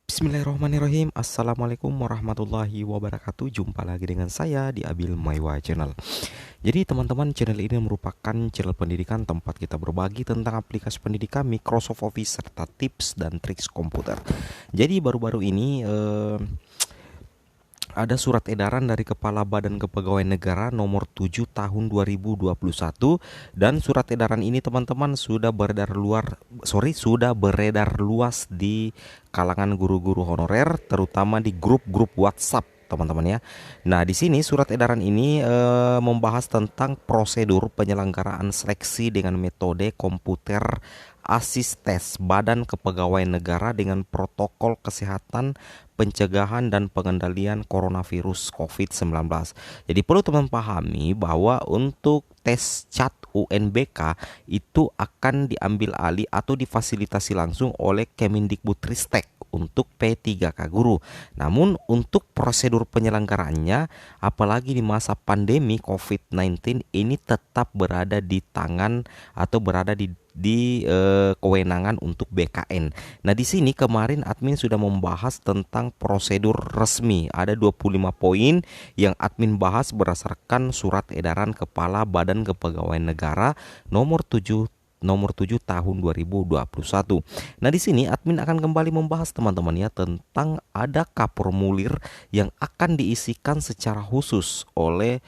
Bismillahirrahmanirrahim. Assalamualaikum warahmatullahi wabarakatuh. Jumpa lagi dengan saya di Abil Maiwa Channel. Jadi teman-teman, channel ini merupakan channel pendidikan tempat kita berbagi tentang aplikasi pendidikan Microsoft Office serta tips dan trik komputer. Jadi baru-baru ini ada surat edaran dari Kepala Badan Kepegawaian Negara nomor 7 tahun 2021, dan surat edaran ini teman-teman sudah beredar luas di kalangan guru-guru honorer, terutama di grup-grup WhatsApp teman-teman ya. Nah, di sini surat edaran ini membahas tentang prosedur penyelenggaraan seleksi dengan metode komputer asistes Badan Kepegawaian Negara dengan protokol kesehatan pencegahan dan pengendalian coronavirus COVID-19. Jadi perlu teman pahami bahwa untuk tes CAT UNBK itu akan diambil alih atau difasilitasi langsung oleh Kemendikbudristek untuk P3K guru. Namun untuk prosedur penyelenggaraannya, apalagi di masa pandemi COVID-19 ini, tetap berada di tangan atau berada di kewenangan untuk BKN. Nah, di sini kemarin admin sudah membahas tentang prosedur resmi. Ada 25 poin yang admin bahas berdasarkan surat edaran Kepala Badan Kepegawaian Negara nomor 7 tahun 2021. Nah, di sini admin akan kembali membahas teman-teman ya tentang adakah formulir yang akan diisikan secara khusus oleh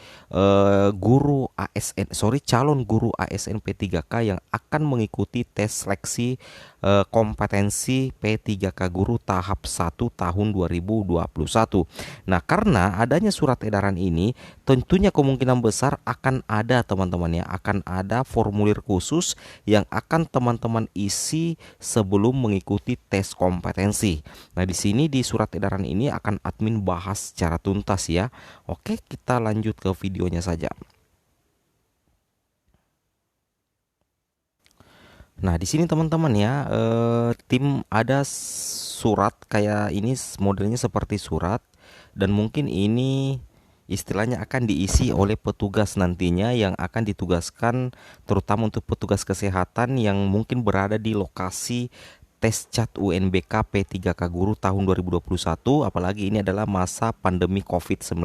calon guru ASN P3K yang akan mengikuti tes seleksi kompetensi P3K guru tahap 1 tahun 2021. Nah, karena adanya surat edaran ini, tentunya kemungkinan besar akan ada teman-teman ya, akan ada formulir khusus yang akan teman-teman isi sebelum mengikuti tes kompetensi. Nah, di sini di surat edaran ini akan admin bahas secara tuntas ya. Oke, kita lanjut ke videonya saja. Nah, di sini teman-teman ya, tim ada surat kayak ini, modelnya seperti surat, dan mungkin ini istilahnya akan diisi oleh petugas nantinya yang akan ditugaskan, terutama untuk petugas kesehatan yang mungkin berada di lokasi tes CAT UNBK P3K guru tahun 2021, apalagi ini adalah masa pandemi COVID-19,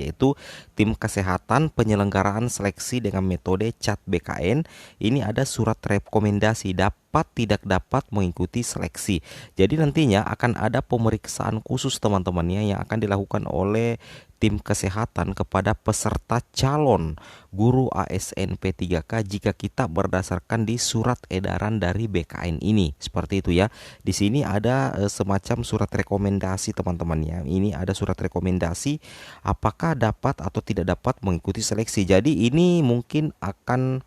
yaitu tim kesehatan penyelenggaraan seleksi dengan metode CAT BKN. Ini ada surat rekomendasi dapat tidak dapat mengikuti seleksi. Jadi nantinya akan ada pemeriksaan khusus teman-temannya yang akan dilakukan oleh tim kesehatan kepada peserta calon guru ASN P3K jika kita berdasarkan di surat edaran dari BKN ini. Seperti itu ya. Di sini ada semacam surat rekomendasi teman-teman ya. Ini ada surat rekomendasi apakah dapat atau tidak dapat mengikuti seleksi. Jadi ini mungkin akan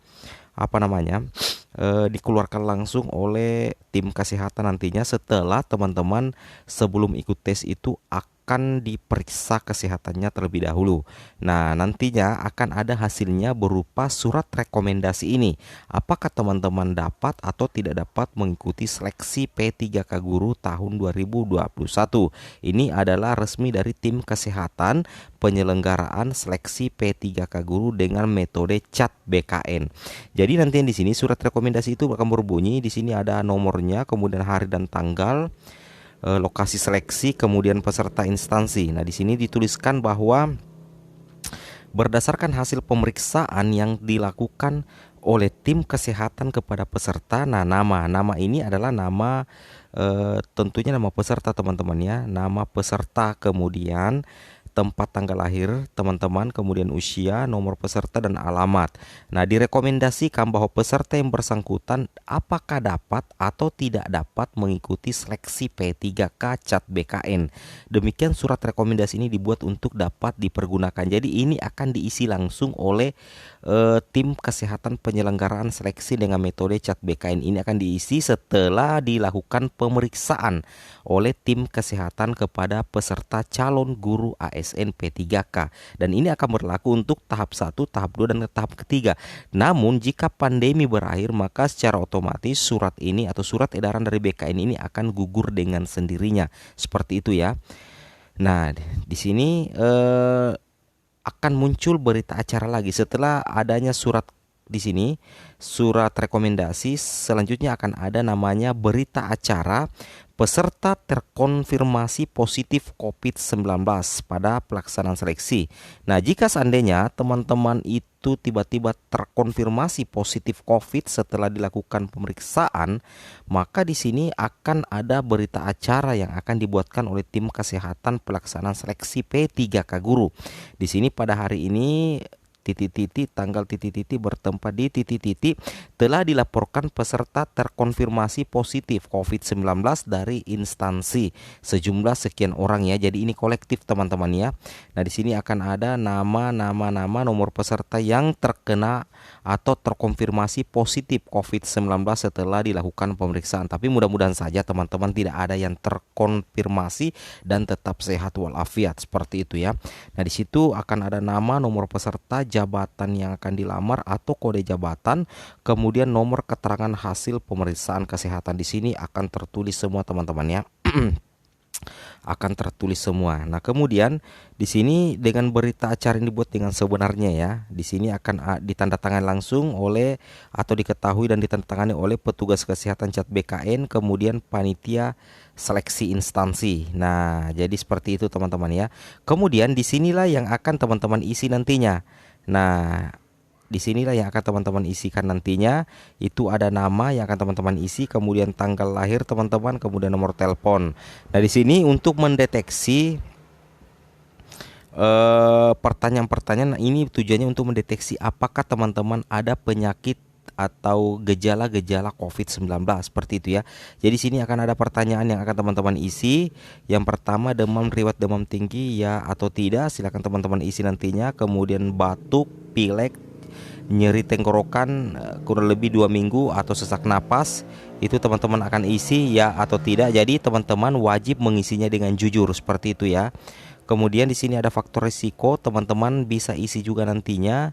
dikeluarkan langsung oleh tim kesehatan nantinya setelah teman-teman sebelum ikut tes itu akan diperiksa kesehatannya terlebih dahulu. Nah, nantinya akan ada hasilnya berupa surat rekomendasi ini. Apakah teman-teman dapat atau tidak dapat mengikuti seleksi P3K guru tahun 2021. Ini adalah resmi dari tim kesehatan penyelenggaraan seleksi P3K guru dengan metode CAT BKN. Jadi nanti di sini surat rekomendasi itu akan berbunyi, di sini ada nomornya, kemudian hari dan tanggal, lokasi seleksi, kemudian peserta instansi. Nah, di sini dituliskan bahwa berdasarkan hasil pemeriksaan yang dilakukan oleh tim kesehatan kepada peserta. Nah, nama ini adalah nama tentunya nama peserta teman-teman ya, nama peserta, kemudian tempat tanggal lahir teman-teman, kemudian usia, nomor peserta, dan alamat. Nah, direkomendasikan bahwa peserta yang bersangkutan apakah dapat atau tidak dapat mengikuti seleksi P3K CAT BKN. Demikian surat rekomendasi ini dibuat untuk dapat dipergunakan. Jadi ini akan diisi langsung oleh tim kesehatan penyelenggaraan seleksi dengan metode CAT BKN. Ini akan diisi setelah dilakukan pemeriksaan oleh tim kesehatan kepada peserta calon guru ASN P3K, dan ini akan berlaku untuk tahap 1, tahap 2, dan tahap ketiga. Namun jika pandemi berakhir, maka secara otomatis surat ini atau surat edaran dari BKN ini akan gugur dengan sendirinya. Seperti itu ya. Nah, di sini akan muncul berita acara lagi setelah adanya surat. Di sini surat rekomendasi selanjutnya akan ada namanya berita acara peserta terkonfirmasi positif COVID-19 pada pelaksanaan seleksi. Nah, jika seandainya teman-teman itu tiba-tiba terkonfirmasi positif COVID setelah dilakukan pemeriksaan, maka di sini akan ada berita acara yang akan dibuatkan oleh tim kesehatan pelaksanaan seleksi P3K Guru. Di sini pada hari ini titik-titik tanggal titik-titik bertempat di titik-titik telah dilaporkan peserta terkonfirmasi positif COVID-19 dari instansi sejumlah sekian orang ya. Jadi ini kolektif teman-teman ya. Nah, di sini akan ada nama nomor peserta yang terkena atau terkonfirmasi positif COVID-19 setelah dilakukan pemeriksaan. Tapi mudah-mudahan saja teman-teman tidak ada yang terkonfirmasi dan tetap sehat walafiat seperti itu ya. Nah, di situ akan ada nama, nomor peserta, jabatan yang akan dilamar atau kode jabatan, kemudian nomor keterangan hasil pemeriksaan kesehatan. Di sini akan tertulis semua teman-teman ya. Akan tertulis semua. Nah, kemudian di sini dengan berita acara yang dibuat dengan sebenarnya ya. Di sini akan ditandatangan langsung oleh atau diketahui dan ditandatangani oleh petugas kesehatan Cat BKN, kemudian panitia seleksi instansi. Nah, jadi seperti itu teman-teman ya. Kemudian disinilah yang akan teman-teman isi nantinya. Nah, disinilah yang akan teman-teman isikan nantinya. Itu ada nama yang akan teman-teman isi, kemudian tanggal lahir teman-teman, kemudian nomor telepon. Nah, di sini untuk mendeteksi pertanyaan-pertanyaan ini tujuannya untuk mendeteksi apakah teman-teman ada penyakit atau gejala-gejala COVID-19 seperti itu ya. Jadi sini akan ada pertanyaan yang akan teman-teman isi. Yang pertama, riwayat demam tinggi ya atau tidak, silakan teman-teman isi nantinya. Kemudian batuk, pilek, nyeri tenggorokan kurang lebih 2 minggu atau sesak napas, itu teman-teman akan isi ya atau tidak. Jadi teman-teman wajib mengisinya dengan jujur seperti itu ya. Kemudian di sini ada faktor risiko, teman-teman bisa isi juga nantinya.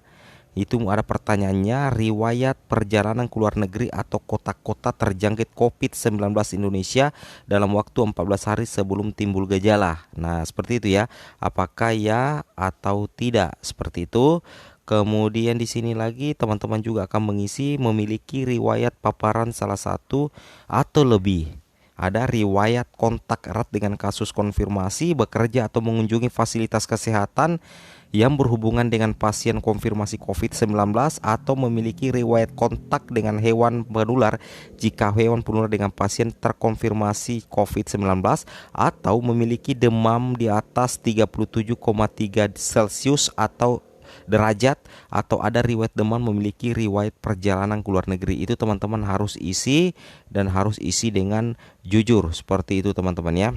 Itu ada pertanyaannya, riwayat perjalanan ke luar negeri atau kota-kota terjangkit COVID-19 Indonesia dalam waktu 14 hari sebelum timbul gejala. Nah, seperti itu ya. Apakah ya atau tidak? Seperti itu. Kemudian di sini lagi teman-teman juga akan mengisi memiliki riwayat paparan salah satu atau lebih. Ada riwayat kontak erat dengan kasus konfirmasi, bekerja atau mengunjungi fasilitas kesehatan yang berhubungan dengan pasien konfirmasi COVID-19 atau memiliki riwayat kontak dengan hewan penular jika hewan penular dengan pasien terkonfirmasi COVID-19 atau memiliki demam di atas 37,3 Celcius atau derajat, atau ada riwayat demam, memiliki riwayat perjalanan ke luar negeri. Itu teman-teman harus isi dan harus isi dengan jujur seperti itu teman-teman ya.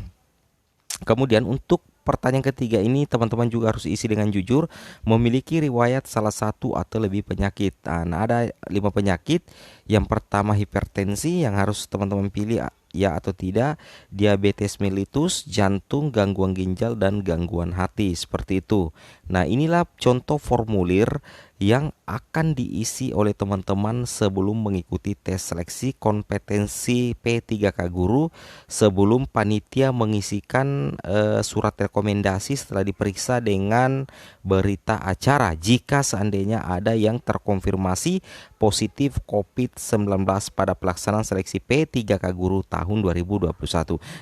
Kemudian untuk pertanyaan ketiga ini teman-teman juga harus isi dengan jujur, memiliki riwayat salah satu atau lebih penyakit. Nah, ada 5 penyakit. Yang pertama hipertensi yang harus teman-teman pilih ya atau tidak, diabetes mellitus, jantung, gangguan ginjal, dan gangguan hati seperti itu. Nah, inilah contoh formulir yang akan diisi oleh teman-teman sebelum mengikuti tes seleksi kompetensi P3K Guru, sebelum panitia mengisikan surat rekomendasi setelah diperiksa dengan berita acara jika seandainya ada yang terkonfirmasi positif COVID-19 pada pelaksanaan seleksi P3K Guru tahun 2021.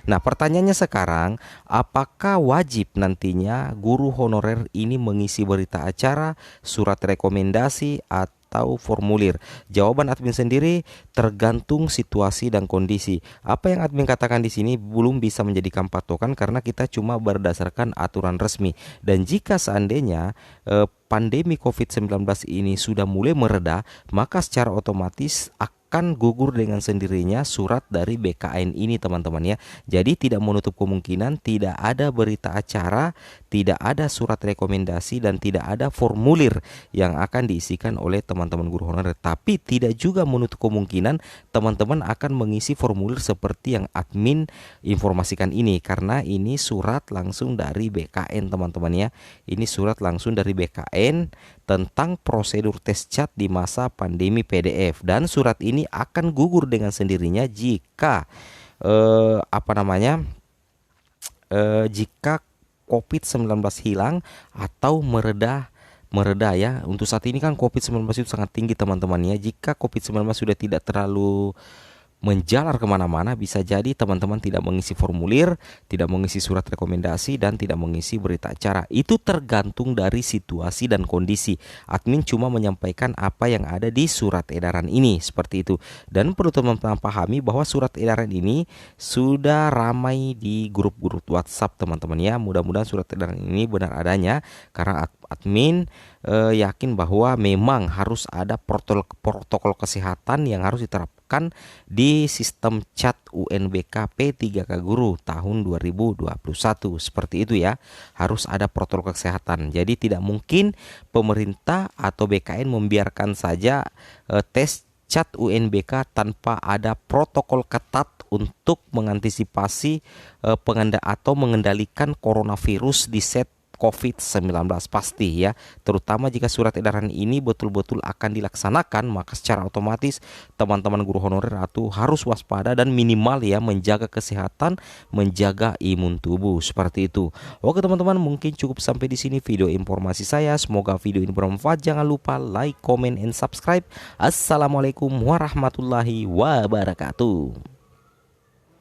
Nah, pertanyaannya sekarang, apakah wajib nantinya guru honorer ini mengisi berita acara, surat rekomendasi, atau formulir? Jawaban admin sendiri tergantung situasi dan kondisi. Apa yang admin katakan di sini belum bisa menjadikan patokan karena kita cuma berdasarkan aturan resmi. Dan jika seandainya pandemi COVID-19 ini sudah mulai mereda, maka secara otomatis akan gugur dengan sendirinya surat dari BKN ini teman-teman ya. Jadi tidak menutup kemungkinan tidak ada berita acara, tidak ada surat rekomendasi, dan tidak ada formulir yang akan diisikan oleh teman-teman guru honorer. Tapi tidak juga menutup kemungkinan teman-teman akan mengisi formulir seperti yang admin informasikan ini, karena ini surat langsung dari BKN teman-teman ya. Ini surat langsung dari BKN tentang prosedur tes cat di masa pandemi PDF, dan surat ini akan gugur dengan sendirinya jika jika COVID-19 hilang atau mereda ya. Untuk saat ini kan COVID-19 itu sangat tinggi teman-teman ya. Jika COVID-19 sudah tidak terlalu menjalar kemana-mana, bisa jadi teman-teman tidak mengisi formulir, tidak mengisi surat rekomendasi, dan tidak mengisi berita acara. Itu tergantung dari situasi dan kondisi. Admin cuma menyampaikan apa yang ada di surat edaran ini, seperti itu. Dan perlu teman-teman pahami bahwa surat edaran ini sudah ramai di grup-grup WhatsApp teman-teman ya. Mudah-mudahan surat edaran ini benar adanya, karena admin yakin bahwa memang harus ada protokol kesehatan yang harus diterapkan di sistem chat UNBK P3K Guru tahun 2021. Seperti itu ya. Harus ada protokol kesehatan. Jadi tidak mungkin pemerintah atau BKN membiarkan saja tes chat UNBK tanpa ada protokol ketat untuk mengantisipasi atau mengendalikan coronavirus di set COVID-19 pasti ya. Terutama jika surat edaran ini betul-betul akan dilaksanakan, maka secara otomatis teman-teman guru honorer atau harus waspada dan minimal ya menjaga kesehatan, menjaga imun tubuh, seperti itu. Oke teman-teman, mungkin cukup sampai di sini video informasi saya. Semoga video ini bermanfaat. Jangan lupa like, comment, and subscribe. Assalamualaikum warahmatullahi wabarakatuh.